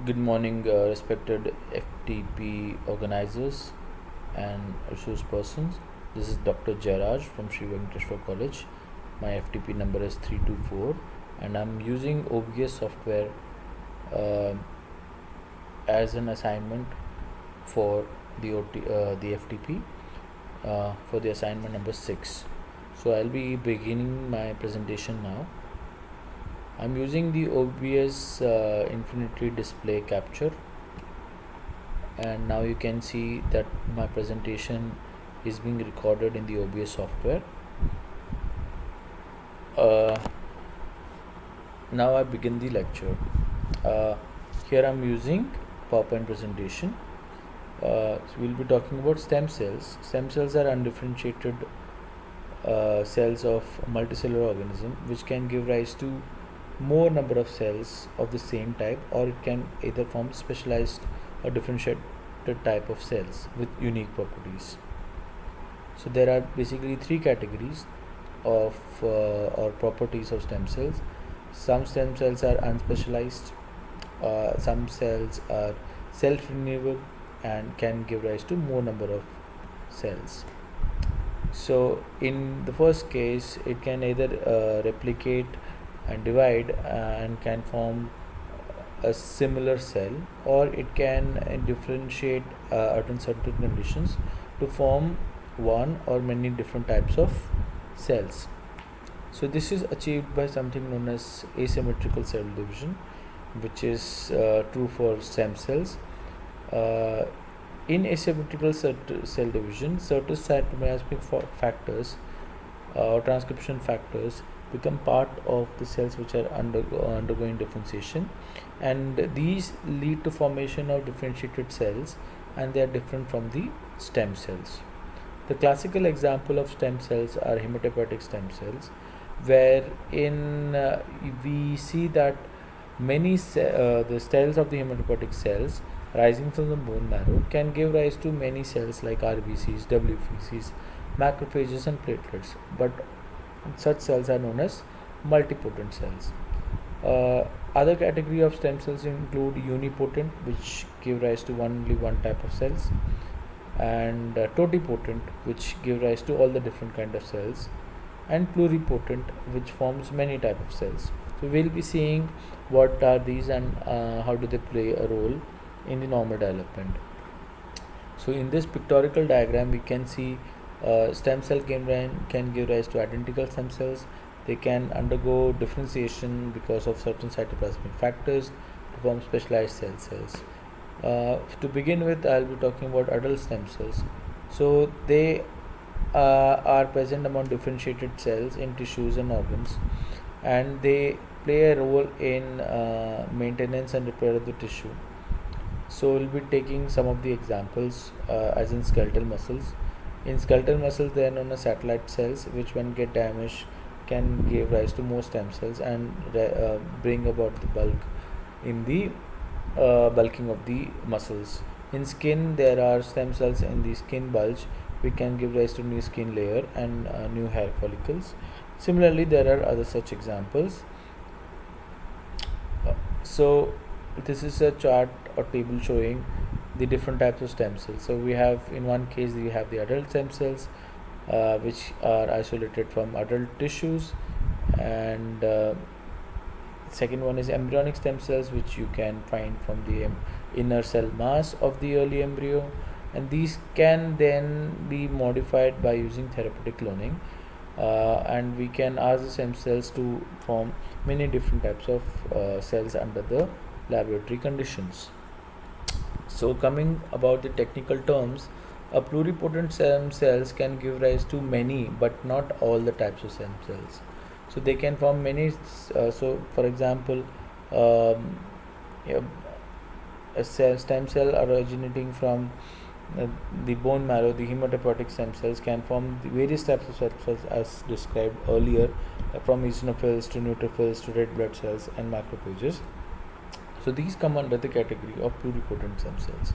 Good morning, respected FTP organizers and resource persons. This is Dr. Jairaj from Sri Venkateshwar College. My FTP number is 324, and I'm using OBS software uh, as an assignment for the FTP for the assignment number 6. So I'll be beginning my presentation now. I'm using the OBS Infinity Display Capture, and now you can see that my presentation is being recorded in the OBS software. Uh, Now I begin the lecture. Uh, Here I'm using PowerPoint presentation. So we'll be talking about stem cells. Stem cells are undifferentiated cells of multicellular organism which can give rise to more number of cells of the same type, or it can either form specialized or differentiated type of cells with unique properties. So there are basically three categories of or properties of stem cells. Some stem cells are unspecialized, some cells are self-renewable and can give rise to more number of cells. So in the first case, it can either replicate and divide and can form a similar cell, or it can differentiate under certain conditions to form one or many different types of cells. So this is achieved by something known as asymmetrical cell division, which is true for stem cells. Uh, in asymmetrical cell division, certain cytoplasmic factors or transcription factors become part of the cells which are undergoing differentiation, and these lead to formation of differentiated cells, and they are different from the stem cells. The classical example of stem cells are hematopoietic stem cells, wherein we see that the cells of the hematopoietic cells rising from the bone marrow can give rise to many cells like RBCs, WBCs, macrophages, and platelets. But such cells are known as multipotent cells. Other category of stem cells include unipotent, which give rise to only one type of cells, and totipotent, which give rise to all the different kind of cells, and pluripotent, which forms many type of cells. So we'll be seeing what are these and how do they play a role in the normal development. So in this pictorial diagram, we can see stem cell can give rise to identical stem cells. They can undergo differentiation because of certain cytoplasmic factors to form specialized cells. To begin with, I'll be talking about adult stem cells. So they are present among differentiated cells in tissues and organs, and they play a role in maintenance and repair of the tissue. So we'll be taking some of the examples as in skeletal muscles. In skeletal muscles, they are known as satellite cells, which when get damaged can give rise to more stem cells and bring about the bulk in the bulking of the muscles. In skin, there are stem cells in the skin bulge, which can give rise to new skin layer and new hair follicles. Similarly, there are other such examples. So this is a chart or table showing the different types of stem cells. So we have, in one case we have the adult stem cells, which are isolated from adult tissues, and second one is embryonic stem cells, which you can find from the inner cell mass of the early embryo, and these can then be modified by using therapeutic cloning, and we can ask the stem cells to form many different types of cells under the laboratory conditions. So coming about the technical terms, a pluripotent stem cells can give rise to many but not all the types of stem cells. So they can form many. So for example, yeah, stem cell originating from the bone marrow, the hematopoietic stem cells can form the various types of cells as described earlier, from eosinophils to neutrophils to red blood cells and macrophages. So these come under the category of pluripotent stem cells.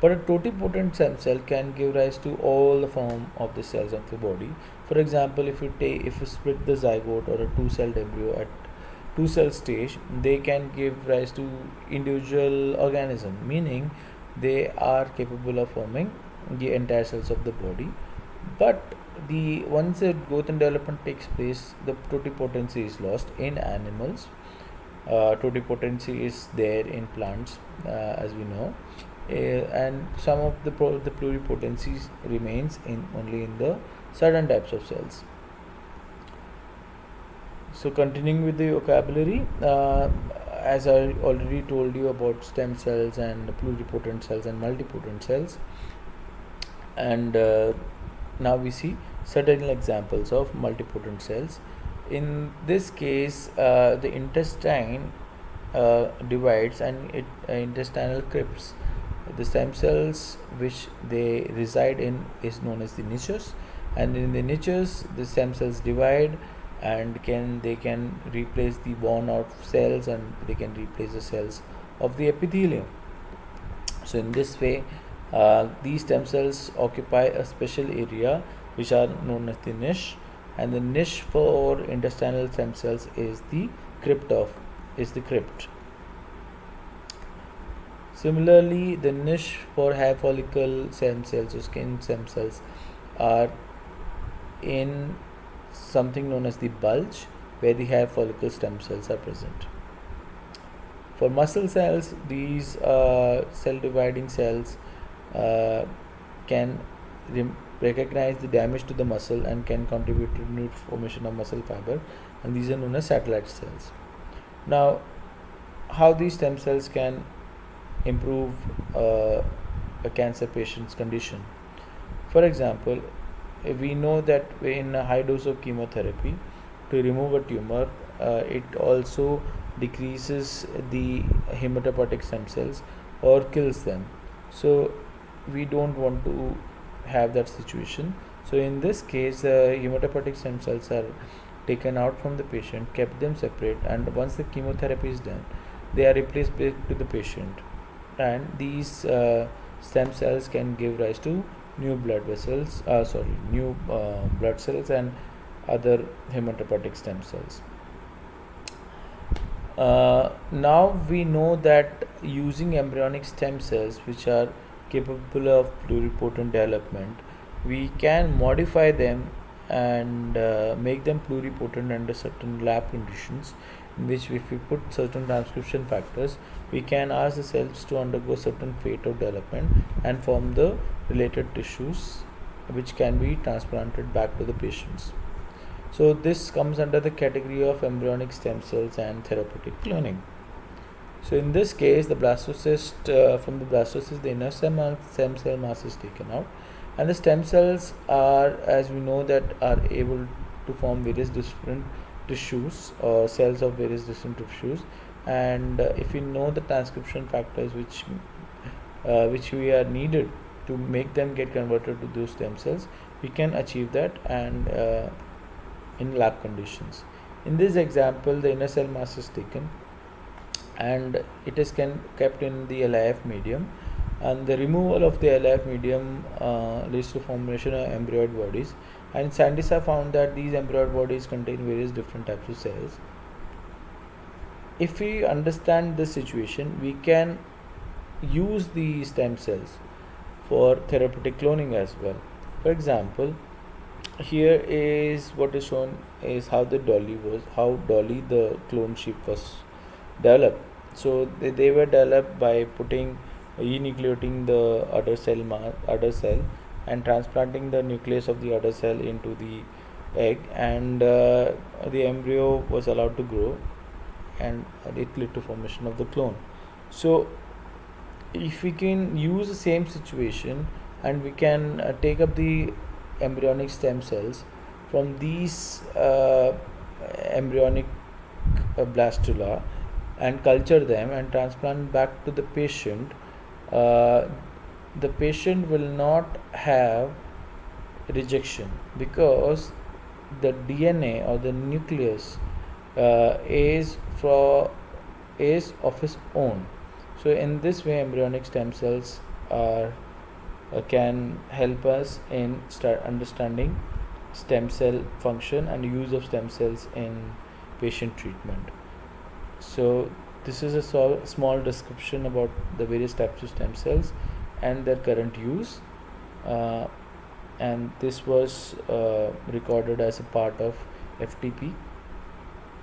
But a totipotent stem cell can give rise to all the form of the cells of the body. For example, if you split the zygote or a two-celled embryo at two cell stage, they can give rise to individual organism, meaning they are capable of forming the entire cells of the body. But the once the growth and development takes place, the totipotency is lost in animals. Totipotency is there in plants, as we know, and some of the pluripotency remains in only in the certain types of cells. So continuing with the vocabulary, as I already told you about stem cells and pluripotent cells and multipotent cells, and now we see certain examples of multipotent cells. In this case, the intestine divides and it intestinal crypts. The stem cells which they reside in is known as the niches, and in the niches the stem cells divide and they can replace the worn out cells, and they can replace the cells of the epithelium. So in this way, these stem cells occupy a special area which are known as the niche, and the niche for intestinal stem cells is the crypt. Similarly, the niche for hair follicle stem cells or skin stem cells are in something known as the bulge, where the hair follicle stem cells are present. For muscle cells, these cell dividing cells can recognize the damage to the muscle and can contribute to new formation of muscle fiber, and these are known as satellite cells. Now, how these stem cells can improve a cancer patient's condition? For example, we know that in a high dose of chemotherapy to remove a tumor, it also decreases the hematopoietic stem cells or kills them. So we don't want to have that situation. So in this case, hematopoietic stem cells are taken out from the patient, kept them separate, and once the chemotherapy is done, they are replaced back to the patient, and these stem cells can give rise to new blood cells and other hematopoietic stem cells. Now we know that using embryonic stem cells which are capable of pluripotent development, we can modify them and make them pluripotent under certain lab conditions, in which if we put certain transcription factors, we can ask the cells to undergo certain fate of development and form the related tissues which can be transplanted back to the patients. So this comes under the category of embryonic stem cells and therapeutic cloning. So in this case, the blastocyst, from the blastocyst, the inner stem cell mass is taken out, and the stem cells are, as we know, that are able to form various different tissues or cells of various different tissues. And if we know the transcription factors which we are needed to make them get converted to those stem cells, we can achieve that and in lab conditions. In this example, the inner cell mass is taken and it is kept in the LIF medium, and the removal of the LIF medium leads to formation of embryoid bodies, and scientists have found that these embryoid bodies contain various different types of cells. If we understand this situation, we can use the stem cells for therapeutic cloning as well. For example, here is what is shown is how Dolly the clone sheep was developed. So they were developed by enucleating the udder cell and transplanting the nucleus of the udder cell into the egg, and the embryo was allowed to grow, and it led to formation of the clone. So if we can use the same situation and we can take up the embryonic stem cells from these embryonic blastula and culture them and transplant back to the patient, the patient will not have rejection, because the DNA or the nucleus is of its own. So in this way, embryonic stem cells can help us in start understanding stem cell function and use of stem cells in patient treatment. So this is a small description about the various types of stem cells and their current use, and this was recorded as a part of FTP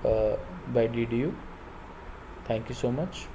by DDU. Thank you so much.